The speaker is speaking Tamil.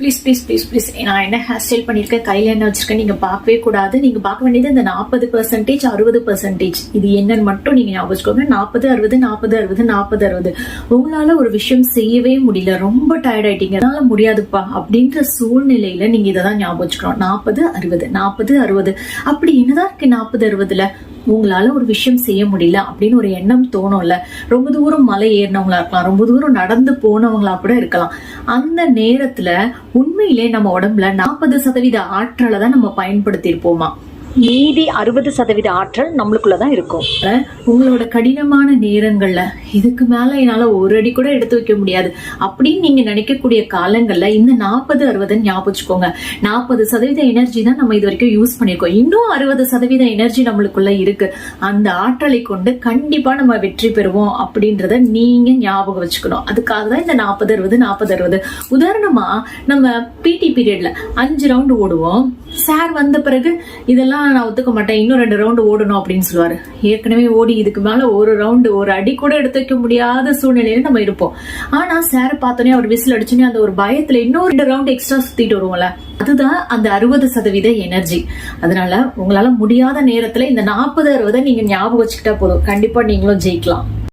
ப்ளீஸ் ப்ளீஸ் ப்ளீஸ் ப்ளீஸ் நான் என்ன ஹேர் ஸ்டைல் பண்ணிருக்கேன், கையில என்ன வச்சிருக்கேன் நீங்க பார்க்கவே கூடாது. நீங்க பார்க்க வேண்டியது இந்த 40% 60%. இது என்னன்னு மட்டும் நீங்க ஞாபகம் வச்சுக்கோங்க. 40 60 40 60 40 60. உங்களால ஒரு விஷயம் செய்யவே முடியல, ரொம்ப டயர்ட் ஆயிட்டீங்க, என்னால முடியாதுப்பா அப்படின்ற சூழ்நிலையில நீங்க இதான் ஞாபகம் வச்சுக்கணும். 40 60 40 60. அப்படி என்னதான் இருக்கு 40 60ல? உங்களால ஒரு விஷயம் செய்ய முடியல அப்படின்னு ஒரு எண்ணம் தோணும்ல. ரொம்ப தூரம் மலை ஏறினவங்களா இருக்கலாம், ரொம்ப தூரம் நடந்து போனவங்களா கூட இருக்கலாம். அந்த நேரத்துல உண்மையிலே நம்ம உடம்புல 40% ஆற்றலை தான் நம்ம பயன்படுத்தி இருப்போமா, மீதி 60% ஆற்றல் நம்மளுக்குள்ளதான் இருக்கும். உங்களோட கடினமான நேரங்கள்ல இதுக்கு மேல என்னால ஒரு அடி கூட எடுத்து வைக்க முடியாது அப்படின்னு நீங்க நினைக்கக்கூடிய காலங்கள்ல இந்த 40 60 ஞாபகம் வச்சுக்கோங்க. 40% எனர்ஜி தான் நம்ம இது வரைக்கும் யூஸ் பண்ணிருக்கோம். இன்னும் 60% எனர்ஜி நம்மளுக்குள்ள இருக்கு. அந்த ஆற்றலை கொண்டு கண்டிப்பா நம்ம வெற்றி பெறுவோம் அப்படின்றத நீங்க ஞாபகம் வச்சுக்கணும். அதுக்காக தான் இந்த 40 60 40 60. உதாரணமா நம்ம பிடி பீரியட்ல 5 ரவுண்ட் ஓடுவோம். சார் வந்த பிறகு இதெல்லாம் நான் ஒத்துக்க மாட்டேன், இன்னும் 2 ரவுண்டு ஓடணும் அப்படின்னு சொல்லுவாரு. ஏற்கனவே ஓடி இதுக்கு மேல ஒரு ரவுண்டு ஒரு அடி கூட எடுத்து வைக்க முடியாத சூழ்நிலையில நம்ம இருப்போம். ஆனா சார் பார்த்தோன்னே அவர் விசில் அடிச்சோன்னே அந்த ஒரு பயத்துல இன்னும் 2 ரவுண்ட் எக்ஸ்ட்ரா சுத்திட்டு வருவோம்ல, அதுதான் அந்த 60% எனர்ஜி. அதனால உங்களால முடியாத நேரத்துல இந்த 40 60 நீங்க ஞாபகம் வச்சுக்கிட்டா போதும், கண்டிப்பா நீங்களும் ஜெயிக்கலாம்.